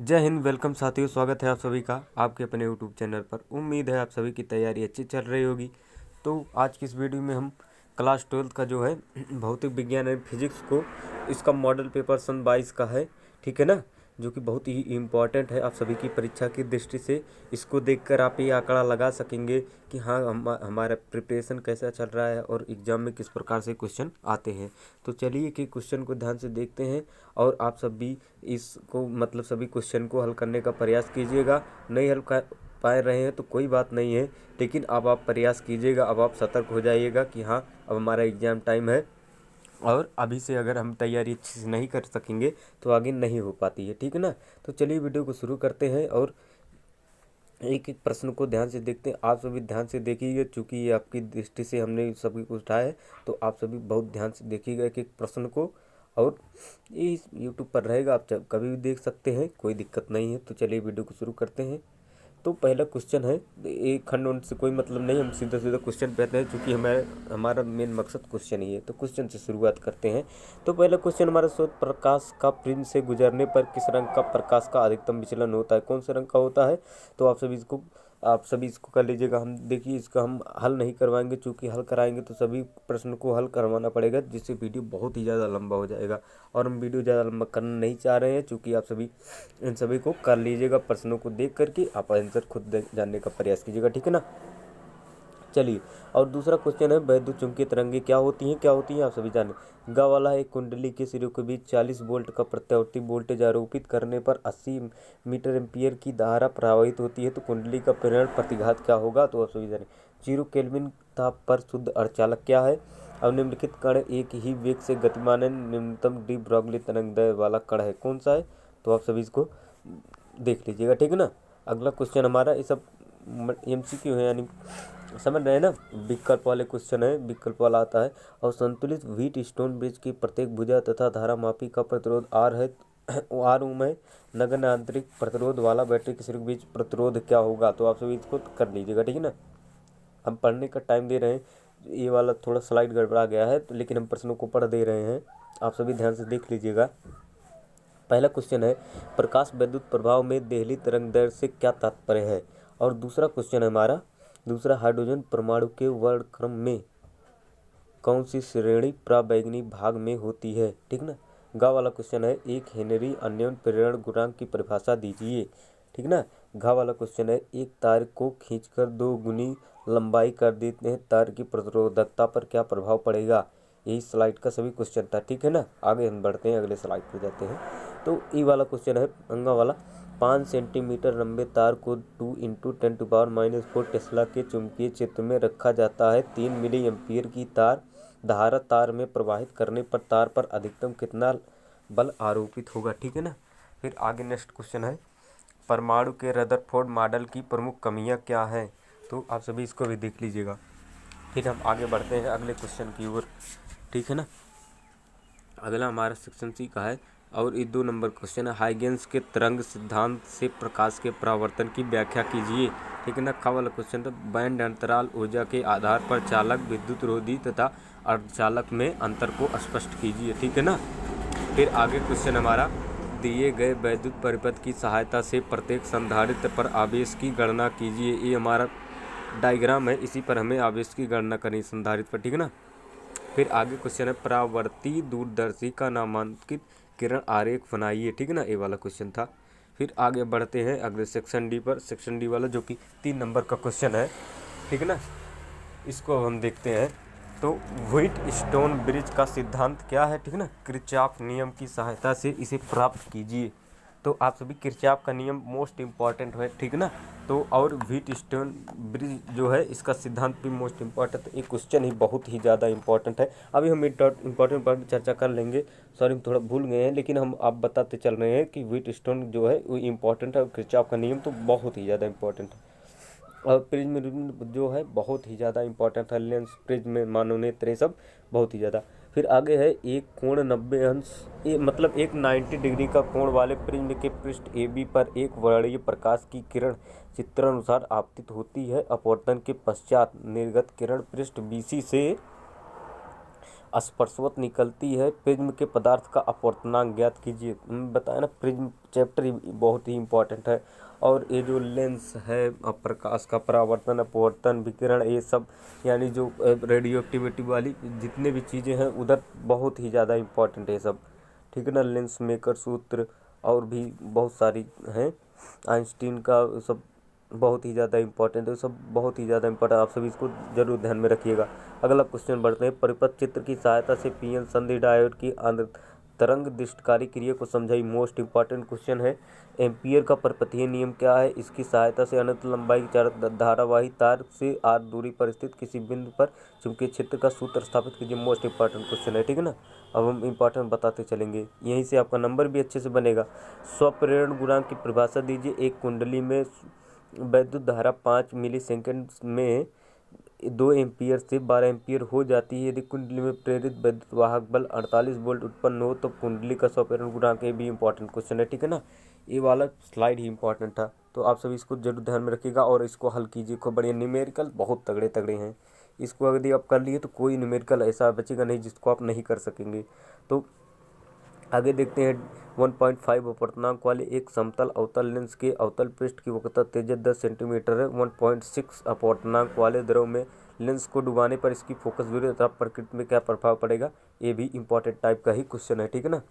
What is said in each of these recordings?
जय हिंद। वेलकम साथियों, स्वागत है आप सभी का आपके अपने यूट्यूब चैनल पर। उम्मीद है आप सभी की तैयारी अच्छी चल रही होगी। तो आज की इस वीडियो में हम क्लास 12 का जो है भौतिक विज्ञान एवं फिजिक्स को इसका मॉडल पेपर सन 22 का है, ठीक है ना, जो कि बहुत ही इम्पॉर्टेंट है आप सभी की परीक्षा की दृष्टि से। इसको देखकर आप ये आंकड़ा लगा सकेंगे कि हाँ हमारा प्रिपरेशन कैसा चल रहा है और एग्ज़ाम में किस प्रकार से क्वेश्चन आते हैं। तो चलिए कि क्वेश्चन को ध्यान से देखते हैं और आप सब भी इसको मतलब सभी क्वेश्चन को हल करने का प्रयास कीजिएगा। नहीं हल कर पा रहे हैं तो कोई बात नहीं है, लेकिन अब आप प्रयास कीजिएगा। अब आप सतर्क हो जाइएगा कि हाँ अब हमारा एग्ज़ाम टाइम है और अभी से अगर हम तैयारी अच्छे से नहीं कर सकेंगे तो आगे नहीं हो पाती है, ठीक है ना। तो चलिए वीडियो को शुरू करते हैं और एक एक प्रश्न को ध्यान से देखते हैं। आप सभी ध्यान से देखिएगा, चूँकि ये आपकी दृष्टि से हमने सभी को उठाया है, तो आप सभी बहुत ध्यान से देखिएगा एक एक प्रश्न को। और ये यूट्यूब पर रहेगा, आप कभी भी देख सकते हैं, कोई दिक्कत नहीं है। तो चलिए वीडियो को शुरू करते हैं। तो पहला क्वेश्चन है, एक खंड उंड से कोई मतलब नहीं, हम सीधा सीधा क्वेश्चन पे आते हैं, क्योंकि हमारा मेन मकसद क्वेश्चन ही है। तो क्वेश्चन से शुरुआत करते हैं। तो पहला क्वेश्चन हमारा, स्रोत प्रकाश का प्रिज्म से गुजरने पर किस रंग का प्रकाश का अधिकतम विचलन होता है? कौन से रंग का होता है? तो आप सभी इसको कर लीजिएगा। हम देखिए इसका हम हल नहीं करवाएंगे, चूँकि हल कराएंगे तो सभी प्रश्न को हल करवाना पड़ेगा, जिससे वीडियो बहुत ही ज़्यादा लंबा हो जाएगा। और हम वीडियो ज़्यादा लंबा करना नहीं चाह रहे हैं, चूँकि आप सभी इन सभी को कर लीजिएगा। प्रश्नों को देख करके आप आंसर खुद जानने का प्रयास कीजिएगा, ठीक है ना। चलिए, और दूसरा क्वेश्चन है, वैद्युत चुंबकीय तरंगे क्या होती हैं आप सभी जाने। गा वाला एक कुंडली के सिरों के बीच 40 वोल्ट का प्रत्यावर्ती वोल्टेज आरोपित करने पर 80 मीटर एम्पियर की धारा प्रवाहित होती है, तो कुंडली का प्रेरण प्रतिघात क्या होगा? तो आप सभी जाने 0 केल्विन ताप पर शुद्ध अर्धचालक क्या है? अब निम्नलिखित कण एक ही वेग से गतिमान है, न्यूनतम डी ब्रॉगली तरंगदैर्घ्य वाला कण है, कौन सा है? तो आप सभी इसको देख लीजिएगा, ठीक है ना। अगला क्वेश्चन हमारा, ये सब MCQ है, यानी समझ रहे हैं ना, विकल्प वाले क्वेश्चन है, विकल्प वाला आता है। और संतुलित व्हीट स्टोन ब्रिज की प्रत्येक भुजा तथा धारामापी का प्रतिरोध R है, R ओम है। नगण्य आंतरिक प्रतिरोध वाला बैटरी के सिरे के बीच प्रतिरोध क्या होगा? तो आप सभी इसको कर लीजिएगा, ठीक है ना। हम पढ़ने का टाइम दे रहे हैं, ये वाला थोड़ा स्लाइड गड़बड़ा गया है, तो लेकिन हम प्रश्नों को पढ़ दे रहे हैं, आप सभी ध्यान से देख लीजिएगा। पहला क्वेश्चन है, प्रकाश वैद्युत प्रभाव में देहली तरंगदैर्घ्य से क्या तात्पर्य है? और दूसरा क्वेश्चन है हमारा, दूसरा, हाइड्रोजन परमाणु के वर्णक्रम में कौन सी श्रेणी प्राबैंगनी भाग में होती है, ठीक ना। गा वाला क्वेश्चन है, एक हेनरी अन्योन प्रेरण गुणांक की परिभाषा दीजिए, ठीक ना। घा वाला क्वेश्चन है, एक तार को खींचकर 2 गुनी लंबाई कर देते हैं, तार की प्रतिरोधकता पर क्या प्रभाव पड़ेगा? यही स्लाइड का सभी क्वेश्चन था, ठीक है ना। आगे हम बढ़ते हैं, अगले स्लाइड पर जाते हैं। तो ये वाला क्वेश्चन है अंगा वाला, 5 सेंटीमीटर लंबे तार को 2 × 10⁻⁴ टेस्ला के चुंबकीय क्षेत्र में रखा जाता है। 3 मिली एम्पीयर की धारा तार में प्रवाहित करने पर तार पर अधिकतम कितना बल आरोपित होगा, ठीक है ना। फिर आगे नेक्स्ट क्वेश्चन है, परमाणु के रदरफोर्ड मॉडल की प्रमुख कमियां क्या हैं? तो आप सभी इसको भी देख लीजिएगा। फिर हम आगे बढ़ते हैं अगले क्वेश्चन की ओर, ठीक है ना। अगला हमारा सेक्शन सी का है और ये 2 नंबर क्वेश्चन है, हाइगेंस के तरंग सिद्धांत से प्रकाश के परावर्तन की व्याख्या कीजिए, ठीक है ना। का वाला क्वेश्चन था, बैंड अंतराल ऊर्जा के आधार पर चालक, विद्युत रोधी तथा अर्धचालक में अंतर को स्पष्ट कीजिए, ठीक है ना। फिर आगे क्वेश्चन हमारा, दिए गए वैद्युत परिपथ की सहायता से प्रत्येक संधारित्र पर आवेश की गणना कीजिए। ये हमारा डायग्राम है, इसी पर हमें आवेश की गणना करनी संधारित्र पर, ठीक है ना। फिर आगे क्वेश्चन है, परावर्ती दूरदर्शी का नामांकित किरण आरेख बनाइए, ठीक है ना। ये वाला क्वेश्चन था। फिर आगे बढ़ते हैं अगले सेक्शन डी पर, सेक्शन डी वाला जो कि 3 नंबर का क्वेश्चन है, ठीक है ना। इसको अब हम देखते हैं। तो व्हीट स्टोन ब्रिज का सिद्धांत क्या है, ठीक है ना। किरचॉफ नियम की सहायता से इसे प्राप्त कीजिए। तो आप सभी किरचॉफ का नियम मोस्ट इम्पॉर्टेंट है, ठीक है ना। तो और व्हीट स्टोन ब्रिज जो है इसका सिद्धांत भी मोस्ट इम्पॉर्टेंट है। ये क्वेश्चन ही बहुत ही ज़्यादा इंपॉर्टेंट है। अभी हम इम्पॉर्टेंट पर चर्चा कर लेंगे, सॉरी हम थोड़ा भूल गए हैं, लेकिन हम आप बताते चल रहे हैं कि व्हीट स्टोन जो है वो इम्पॉर्टेंट है और किरचॉफ का नियम तो बहुत ही ज़्यादा इंपॉर्टेंट है। और प्रिज्म जो है बहुत ही ज़्यादा इंपॉर्टेंट है, लेंस प्रिज्म मानव नेत्र सब बहुत ही ज़्यादा। फिर आगे है, एक कोण 90 अंश मतलब एक 90 डिग्री का कोण वाले प्रिज्म के पृष्ठ AB पर एक वर्णीय प्रकाश की किरण चित्रानुसार आपतित होती है। अपवर्तन के पश्चात निर्गत किरण पृष्ठ BC से स्पर्शवत निकलती है प्रिज्म के पदार्थ का अपवर्तनांक ज्ञात कीजिए। बताया ना, प्रिज्म चैप्टर ही बहुत ही इंपॉर्टेंट है। और ये जो लेंस है, प्रकाश का परावर्तन, अपवर्तन, विकिरण, ये सब यानी जो रेडियो एक्टिविटी वाली जितने भी चीज़ें हैं उधर बहुत ही ज़्यादा इंपॉर्टेंट है सब, ठीक है ना। लेंस मेकर सूत्र और भी बहुत सारी हैं, आइंस्टीन का सब बहुत ही ज़्यादा इंपॉर्टेंट है, सब बहुत ही ज़्यादा इंपॉर्टेंट, आप सभी इसको जरूर ध्यान में रखिएगा। अगला क्वेश्चन बढ़ते हैं। परिपथ चित्र की सहायता से पीएन संधि डायोड की तरंग दिष्टकारी क्रिया को समझाई। मोस्ट इंपॉर्टेंट क्वेश्चन है। एम्पियर का परपथीय नियम क्या है? इसकी सहायता से अनंत लंबाई चार धारावाही तार से r दूरी पर स्थित किसी बिंदु पर चुंबकीय क्षेत्र का सूत्र स्थापित कीजिए। मोस्ट इंपॉर्टेंट क्वेश्चन है, ठीक है ना। अब हम इंपॉर्टेंट बताते चलेंगे, यहीं से आपका नंबर भी अच्छे से बनेगा। स्वप्रेरण गुणांक की परिभाषा दीजिए। एक कुंडली में वैद्युत धारा 5 मिलीसेकंड में 2 एम्पियर से 12 एम्पियर हो जाती है। यदि कुंडली में प्रेरित वैद्युत वाहक बल 48 वोल्ट उत्पन्न हो तो कुंडली का स्वप्रेरण गुणांक, ये भी इंपॉर्टेंट क्वेश्चन है, ठीक है ना। ये वाला स्लाइड ही इंपॉर्टेंट था, तो आप सभी इसको जरूर ध्यान में रखिएगा और इसको हल कीजिए। खूब बढ़िया, न्यूमेरिकल बहुत तगड़े तगड़े हैं, इसको यदि आप कर लिए तो कोई न्यूमेरिकल ऐसा बचेगा नहीं जिसको आप नहीं कर सकेंगे। तो आगे देखते हैं। 1.5 अपवर्तनांक वाले एक समतल अवतल लेंस के अवतल पृष्ठ की वक्रता त्रिज्या 10 सेंटीमीटर है। 1.6 अपवर्तनांक वाले द्रव में लेंस को डुबाने पर इसकी फोकस दूरी तथा प्रकृति में क्या प्रभाव पड़ेगा? ये भी इंपॉर्टेंट टाइप का ही क्वेश्चन है, ठीक है ना।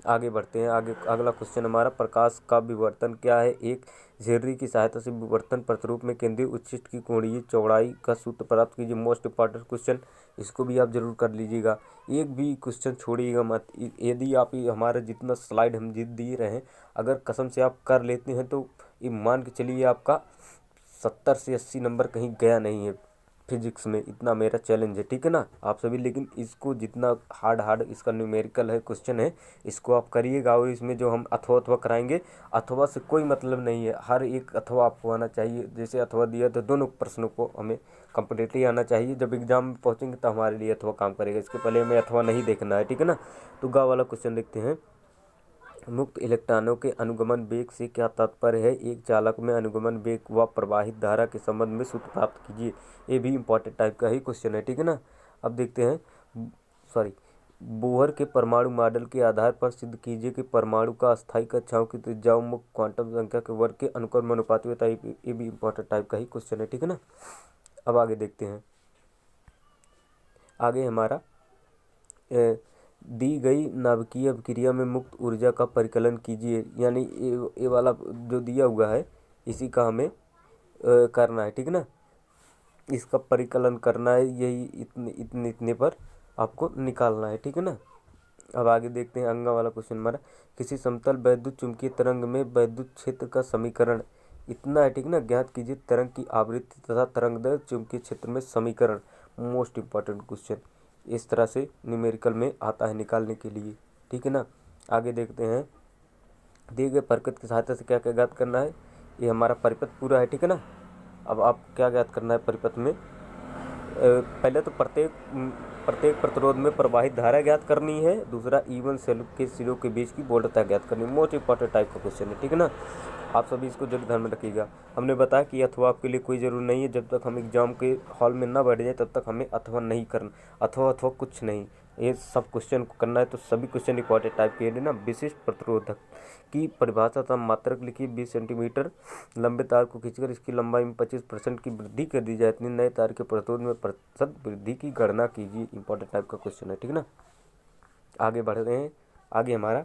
आगे बढ़ते हैं। आगे अगला क्वेश्चन हमारा, प्रकाश का विवर्तन क्या है? एक झिर्री की सहायता से विवर्तन प्रतिरूप में केंद्रीय उच्छिष्ट की कोणीय चौड़ाई का सूत्र प्राप्त कीजिए। मोस्ट इंपॉर्टेंट क्वेश्चन, इसको भी आप जरूर कर लीजिएगा, एक भी क्वेश्चन छोड़िएगा मत। यदि आप ये हमारा जितना स्लाइड हम जित दिए रहे, अगर कसम से आप कर लेते हैं तो ये मान के चलिए आपका 70 से 80 नंबर कहीं गया नहीं है फिजिक्स में, इतना मेरा चैलेंज है, ठीक है ना आप सभी। लेकिन इसको जितना हार्ड इसका न्यूमेरिकल है क्वेश्चन है, इसको आप करिएगा। और इसमें जो हम अथवा कराएंगे, अथवा से कोई मतलब नहीं है, हर एक अथवा आपको आना चाहिए। जैसे अथवा दिया तो दोनों प्रश्नों को हमें कंप्लीटली आना चाहिए। जब एग्जाम में पहुँचेंगे तो हमारे लिए अथवा काम करेगा, इसके पहले हमें अथवा नहीं देखना है, ठीक है ना। तो गा वाला क्वेश्चन देखते हैं। मुक्त इलेक्ट्रॉनों के अनुगमन वेग से क्या तात्पर्य है? एक चालक में अनुगमन वेग व प्रवाहित धारा के संबंध में सूत्र प्राप्त कीजिए। ये भी इंपॉर्टेंट टाइप का ही क्वेश्चन है, ठीक है ना। अब देखते हैं, बोहर के परमाणु मॉडल के आधार पर सिद्ध कीजिए कि परमाणु का अस्थायी कक्षाओं की त्रिज्याओं मुक्त क्वांटम संख्या के वर्ग के अनुक्रमानुपाती होता है। ये भी इंपॉर्टेंट टाइप का ही क्वेश्चन है, ठीक है ना। अब आगे देखते हैं। आगे हमारा दी गई नाभिकीय अभिक्रिया में मुक्त ऊर्जा का परिकलन कीजिए। यानी ये वाला जो दिया हुआ है इसी का हमें करना है, ठीक है ना। इसका परिकलन करना है, यही इतने पर आपको निकालना है, ठीक है ना। अब आगे देखते हैं। अंगा वाला क्वेश्चन हमारा, किसी समतल वैद्युत चुंबकीय तरंग में वैद्युत क्षेत्र का समीकरण इतना है, ठीक है ना। ज्ञात कीजिए तरंग की आवृत्ति तथा तरंग दैर्घ्य चुंबकीय क्षेत्र में समीकरण। मोस्ट इंपॉर्टेंट क्वेश्चन, इस तरह से न्यूमेरिकल में आता है निकालने के लिए, ठीक है ना। आगे देखते हैं। दिए गए परिपथ की सहायता से क्या क्या ज्ञात करना है? ये हमारा परिपथ पूरा है, ठीक है ना। अब आप क्या ज्ञात करना है परिपथ में? पहले तो प्रत्येक प्रतिरोध में प्रवाहित धारा ज्ञात करनी है। दूसरा, E1 सेल के सिरों के बीच की वोल्टता ज्ञात करनी है। मोस्ट इंपॉर्टेंट टाइप का क्वेश्चन है, ठीक है ना। आप सभी इसको जरूर ध्यान में रखिएगा। हमने बताया कि अथवा आपके लिए कोई ज़रूरी नहीं है, जब तक हम एग्जाम के हॉल में ना बैठ जाए तब तक हमें अथवा नहीं करना। अथवा कुछ नहीं, ये सब क्वेश्चन को करना है। तो सभी क्वेश्चन इंपॉर्टेंट टाइप के ना। विशिष्ट प्रतिरोधक की परिभाषा तथा मात्रक लिखिए। 20 सेंटीमीटर लंबे तार को खींचकर इसकी लंबाई में 25% की वृद्धि कर दी जाए, इतनी नए तार के प्रतिरोध में प्रतिशत वृद्धि की गणना कीजिए। इंपॉर्टेंट टाइप का क्वेश्चन है, ठीक है ना। आगे बढ़ रहे हैं। आगे हमारा,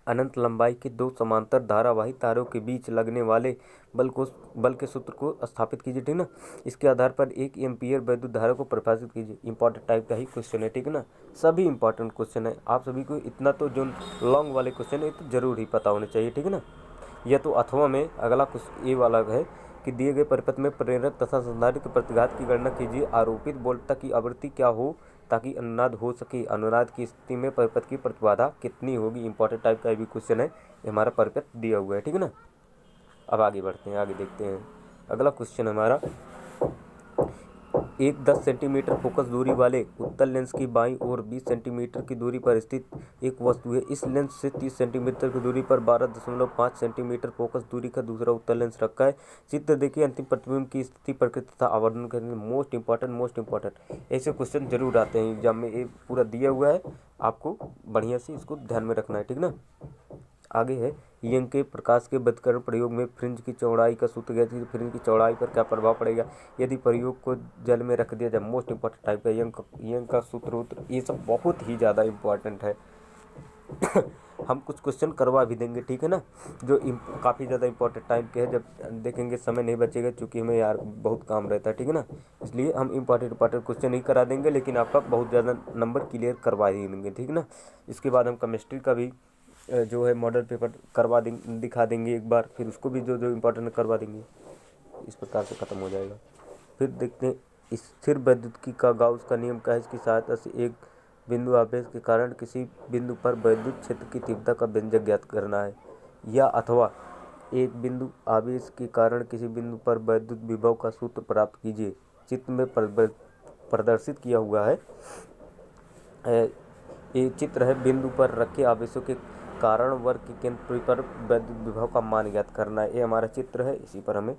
अनंत लंबाई के दो समांतर धारावाही तारों के बीच लगने वाले बल के सूत्र को स्थापित कीजिए, ठीक है ना। इसके आधार पर 1 एम्पीयर वैद्युत धारा को परिभाषित कीजिए। इंपॉर्टेंट टाइप का ही क्वेश्चन है, ठीक है ना। सभी इंपॉर्टेंट क्वेश्चन है, आप सभी को इतना तो जो लॉन्ग वाले क्वेश्चन है तो जरूर ही पता होने चाहिए, ठीक है ना। यह तो अथवा में अगला कुछ ये वाला है कि दिए गए परिपथ में प्रेरक तथा संधारित्र प्रतिघात की गणना कीजिए। आरोपित वोल्टता की आवृत्ति क्या हो ताकि अनुनाद हो सके? अनुनाद की स्थिति में परिपथ की प्रतिबाधा कितनी होगी? इंपॉर्टेंट टाइप का भी क्वेश्चन है, ये हमारा परिपथ दिया हुआ है, ठीक है ना। अब आगे बढ़ते हैं। आगे देखते हैं। अगला क्वेश्चन हमारा, एक 10 सेंटीमीटर फोकस दूरी वाले उत्तल लेंस की बाईं ओर 20 सेंटीमीटर की दूरी पर स्थित एक वस्तु है। इस लेंस से 30 सेंटीमीटर की दूरी पर 12.5 सेंटीमीटर फोकस दूरी का दूसरा उत्तल लेंस रखा है। चित्र देखिए। अंतिम प्रतिबिंब की स्थिति, प्रकृति तथा आवर्धन करने। मोस्ट इंपॉर्टेंट ऐसे क्वेश्चन जरूर आते हैं एग्जाम में। ये पूरा दिया हुआ है, आपको बढ़िया से इसको ध्यान में रखना है, ठीक ना। आगे है, यंग के प्रकाश के बदकरण प्रयोग में फ्रिंज की चौड़ाई का सूत्र ज्ञात कीजिए। फ्रिंज की चौड़ाई पर क्या प्रभाव पड़ेगा यदि प्रयोग को जल में रख दिया जाए। मोस्ट इंपॉर्टेंट टाइप का यंग का सूत्र, ये सब बहुत ही ज़्यादा इंपॉर्टेंट है। हम कुछ क्वेश्चन करवा भी देंगे, ठीक है ना, जो काफ़ी ज़्यादा इंपॉर्टेंट टाइप के हैं। जब देखेंगे समय नहीं बचेगा, क्योंकि हमें यार बहुत काम रहता है, ठीक है ना। इसलिए हम इंपॉर्टेंट क्वेश्चन नहीं करा देंगे, लेकिन आपका बहुत ज़्यादा नंबर क्लियर करवा ही देंगे, ठीक है ना। इसके बाद हम केमिस्ट्री का भी जो है मॉडल पेपर करवा देंगे, दिखा देंगे एक बार, फिर उसको भी जो जो इम्पोर्टेंट करवा देंगे। इस प्रकार से ख़त्म हो जाएगा। फिर देखते हैं स्थिर वैद्युतिकी का गाउस का नियम क्या है। इसकी सहायता से एक बिंदु आवेश के कारण किसी बिंदु पर वैद्युत क्षेत्र की तीव्रता का व्यंजक ज्ञात करना है, या अथवा एक बिंदु आवेश के कारण किसी बिंदु पर वैद्युत विभव का सूत्र प्राप्त कीजिए। चित्र में प्रदर्शित किया हुआ है। ये चित्र है, बिंदु पर रखे आवेशों के कारण वर्ग के केंद्र पर वैद्युत विभव का मान ज्ञात करना है। ये हमारा चित्र है, इसी पर हमें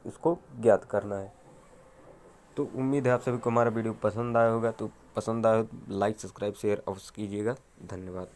इसको ज्ञात करना है। तो उम्मीद है आप सभी को हमारा वीडियो पसंद आया होगा। तो पसंद आया हो लाइक, सब्सक्राइब, शेयर अवश्य कीजिएगा। धन्यवाद।